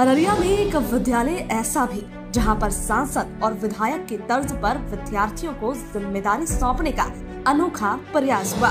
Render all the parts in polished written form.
अररिया में एक विद्यालय ऐसा भी जहां पर सांसद और विधायक के तर्ज पर विद्यार्थियों को जिम्मेदारी सौंपने का अनोखा प्रयास हुआ,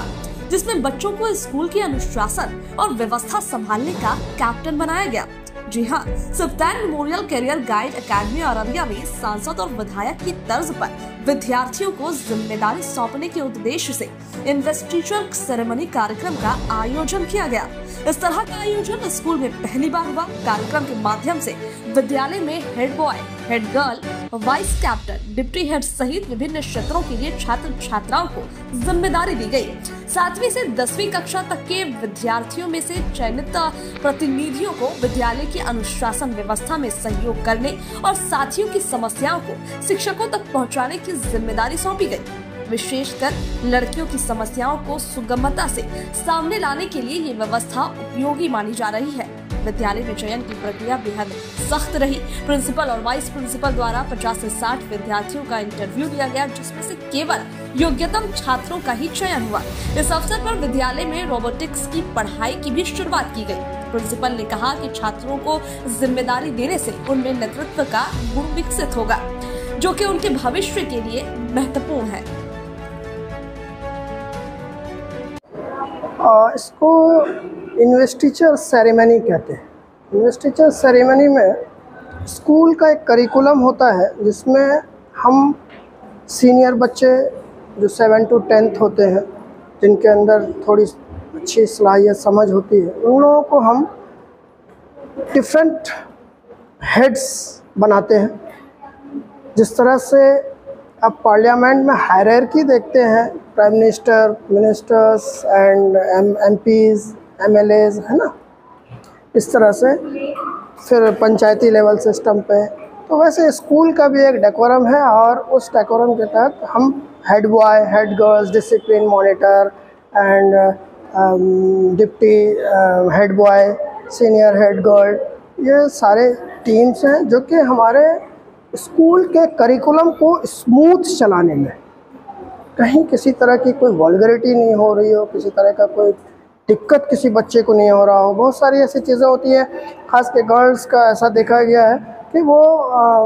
जिसमें बच्चों को स्कूल के अनुशासन और व्यवस्था संभालने का कैप्टन बनाया गया। जी हाँ, Sultan memorial career guide academy Araria में सांसद और विधायक की तर्ज पर विद्यार्थियों को जिम्मेदारी सौंपने के उद्देश्य से इन्वेस्टिचर सेरेमनी कार्यक्रम का आयोजन किया गया। इस तरह का आयोजन स्कूल में पहली बार हुआ। कार्यक्रम के माध्यम से विद्यालय में head boy, head girl, vice captain, deputy head सहित विभिन्न क्षेत्रों के लिए छात्र छात्राओं को जिम्मेदारी दी गई। 7वीं से 10वीं कक्षा तक के विद्यार्थियों में से चयनित प्रतिनिधियों को विद्यालय की अनुशासन व्यवस्था में सहयोग करने और साथियों की समस्याओं को शिक्षकों तक पहुंचाने की जिम्मेदारी सौंपी गई। विशेषकर लड़कियों की समस्याओं को सुगमता से सामने लाने के लिए ये व्यवस्था उपयोगी मानी जा रही है। विद्यालय में चयन की प्रक्रिया बेहद सख्त रही। प्रिंसिपल और वाइस प्रिंसिपल द्वारा 50 से 60 विद्यार्थियों का इंटरव्यू लिया गया, जिसमें से केवल योग्यतम छात्रों का ही चयन हुआ। इस अवसर पर विद्यालय में रोबोटिक्स की पढ़ाई की भी शुरुआत की गई। प्रिंसिपल ने कहा कि छात्रों को जिम्मेदारी देने से उनमें नेतृत्व का गुण विकसित होगा, जो कि उनके भविष्य के लिए महत्वपूर्ण है। इसको इन्वेस्टिचर सेरेमनी कहते हैं। इन्वेस्टिचर सेरेमनी में स्कूल का एक करिकुलम होता है, जिसमें हम सीनियर बच्चे जो 7 to 10th होते हैं, जिनके अंदर थोड़ी अच्छी सलाहियत समझ होती है, उन लोगों को हम डिफरेंट हेड्स बनाते हैं। जिस तरह से अब पार्लियामेंट में हायरार्की देखते हैं, prime minister, ministers and MPs, MLAs, है ना, इस तरह से फिर पंचायती लेवल सिस्टम पे, तो वैसे स्कूल का भी एक डेकोरम है और उस डेकोरम के तहत हम head boy, head girls, discipline monitor and deputy head boy, senior head girl, ये सारे टीम्स हैं जो कि हमारे स्कूल के करिकुलम को स्मूथ चलाने में कहीं किसी तरह की कोई वल्गैरिटी नहीं हो रही हो, किसी तरह का कोई दिक्कत किसी बच्चे को नहीं हो रहा हो। बहुत सारी ऐसी चीज़ें होती हैं, ख़ास के गर्ल्स का ऐसा देखा गया है कि वो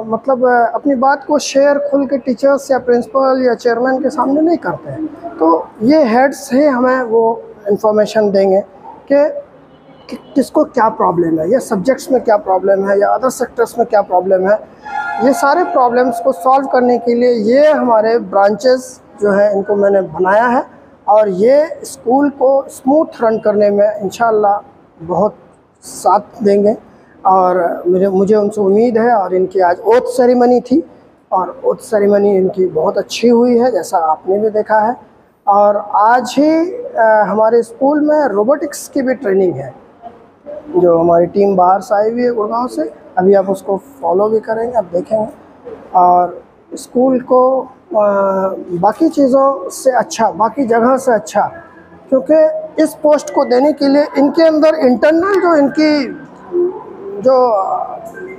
मतलब अपनी बात को शेयर खुल के टीचर्स या प्रिंसिपल या चेयरमैन के सामने नहीं करते हैं। तो ये हेड्स ही हमें वो इन्फॉर्मेशन देंगे कि किसको क्या प्रॉब्लम है, या सब्जेक्ट्स में क्या प्रॉब्लम है, या अदर सेक्टर्स में क्या प्रॉब्लम है। ये सारे प्रॉब्लम्स को सॉल्व करने के लिए ये हमारे ब्रांचेस जो है, इनको मैंने बनाया है और ये स्कूल को स्मूथ रन करने में इंशाअल्लाह बहुत साथ देंगे। और मुझे उनसे उम्मीद है। और इनकी आज ओथ सेरेमनी थी और ओथ सेरेमनी इनकी बहुत अच्छी हुई है, जैसा आपने भी देखा है। और आज ही हमारे स्कूल में रोबोटिक्स की भी ट्रेनिंग है, जो हमारी टीम बाहर से आई हुई है गुड़गांव से। अभी आप उसको फॉलो भी करेंगे, आप देखेंगे। और स्कूल को बाकी चीज़ों से अच्छा, बाकी जगह से अच्छा, क्योंकि इस पोस्ट को देने के लिए इनके अंदर इंटरनल जो इनकी जो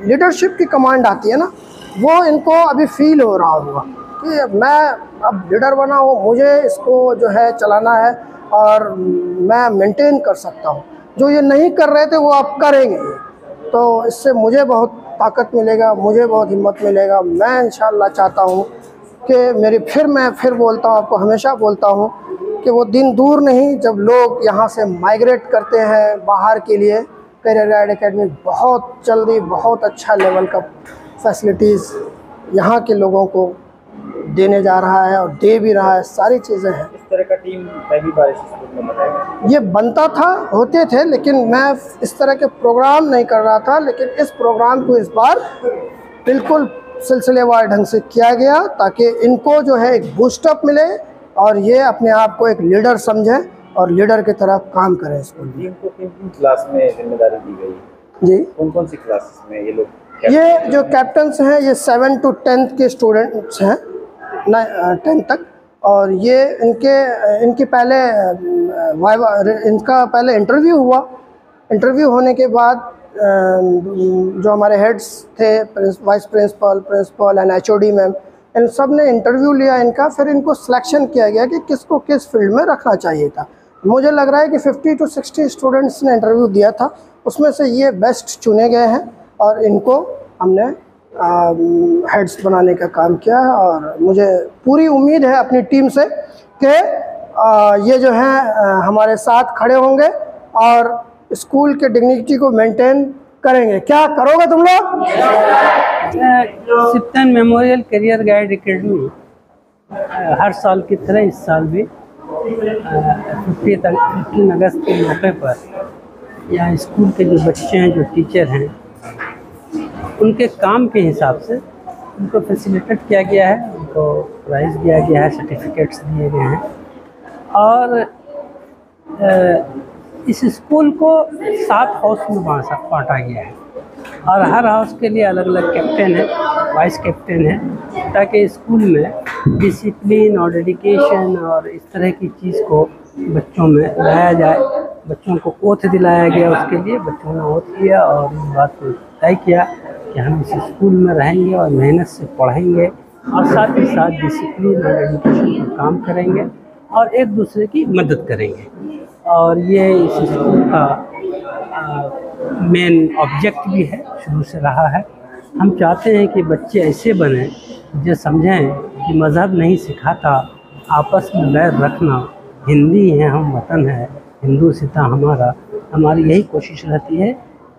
लीडरशिप की कमांड आती है ना, वो इनको अभी फील हो रहा होगा कि मैं अब लीडर बना हूँ, मुझे इसको जो है चलाना है और मैं मेंटेन कर सकता हूँ। जो ये नहीं कर रहे थे वो आप करेंगे, तो इससे मुझे बहुत ताकत मिलेगा, मुझे बहुत हिम्मत मिलेगा। मैं इंशाअल्लाह चाहता हूँ कि मैं फिर बोलता हूँ, आपको हमेशा बोलता हूँ कि वो दिन दूर नहीं जब लोग यहाँ से माइग्रेट करते हैं बाहर के लिए। कैरियर गाइड एकेडमी बहुत जल्दी बहुत अच्छा लेवल का फैसिलिटीज़ यहाँ के लोगों को देने जा रहा है और दे भी रहा है, सारी चीज़ें हैं। इस तरह का टीम पहली बार इस स्कूल में बनाया? ये बनता था, होते थे, लेकिन मैं इस तरह के प्रोग्राम नहीं कर रहा था। लेकिन इस प्रोग्राम को इस बार बिल्कुल सिलसिलेवार ढंग से किया गया, ताकि इनको जो है एक बूस्टअप मिले और ये अपने आप को एक लीडर समझें और लीडर की तरह काम करें। स्कूल में इनको किन क्लास में जिम्मेदारी दी गई? जी, कौन सी क्लास में ये लोग? ये जो कैप्टन्स हैं, ये 7 to 10th के स्टूडेंट्स हैं, 10th तक। और ये इनकी पहले इनका पहले इंटरव्यू हुआ। इंटरव्यू होने के बाद जो हमारे हेड्स थे, vice principal and HOD ma'am, इन सब ने इंटरव्यू लिया इनका। फिर इनको सिलेक्शन किया गया कि किसको किस फील्ड में रखना चाहिए था। मुझे लग रहा है कि 50 to 60 स्टूडेंट्स ने इंटरव्यू दिया था, उसमें से ये बेस्ट चुने गए हैं और इनको हमने हेड्स बनाने का काम किया है। और मुझे पूरी उम्मीद है अपनी टीम से कि ये जो हैं हमारे साथ खड़े होंगे और स्कूल के डिग्निटी को मेंटेन करेंगे। क्या करोगे तुम लोग? सिप्तन मेमोरियल करियर गाइड एकेडमी हर साल की तरह इस साल भी 15 अगस्त के मौके पर यहाँ स्कूल के जो बच्चे हैं, जो टीचर हैं, उनके काम के हिसाब से उनको फैसिलिटेट किया गया है, उनको प्राइज़ दिया गया है, सर्टिफिकेट्स दिए गए हैं। और इस स्कूल को 7 हाउस में बांटा गया है और हर हाउस के लिए अलग अलग कैप्टन है, वाइस कैप्टन है, ताकि स्कूल में डिसिप्लिन और डेडिकेशन और इस तरह की चीज़ को बच्चों में लाया जाए। बच्चों को ओथ दिलाया गया, उसके लिए बच्चों ने ओथ किया और इस बात को तय किया कि हम इस स्कूल में रहेंगे और मेहनत से पढ़ेंगे और साथ ही साथ डिसिप्लिन और डेडिकेशन का काम करेंगे और एक दूसरे की मदद करेंगे। और ये इस स्कूल का मेन ऑब्जेक्ट भी है, शुरू से रहा है। हम चाहते हैं कि बच्चे ऐसे बने जो समझें कि मज़हब नहीं सिखाता आपस में बैर रखना, हिंदी है हम वतन है, हिंदू सिता हमारा। हमारी यही कोशिश रहती है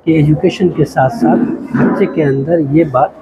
कि एजुकेशन के साथ साथ बच्चे के अंदर ये बात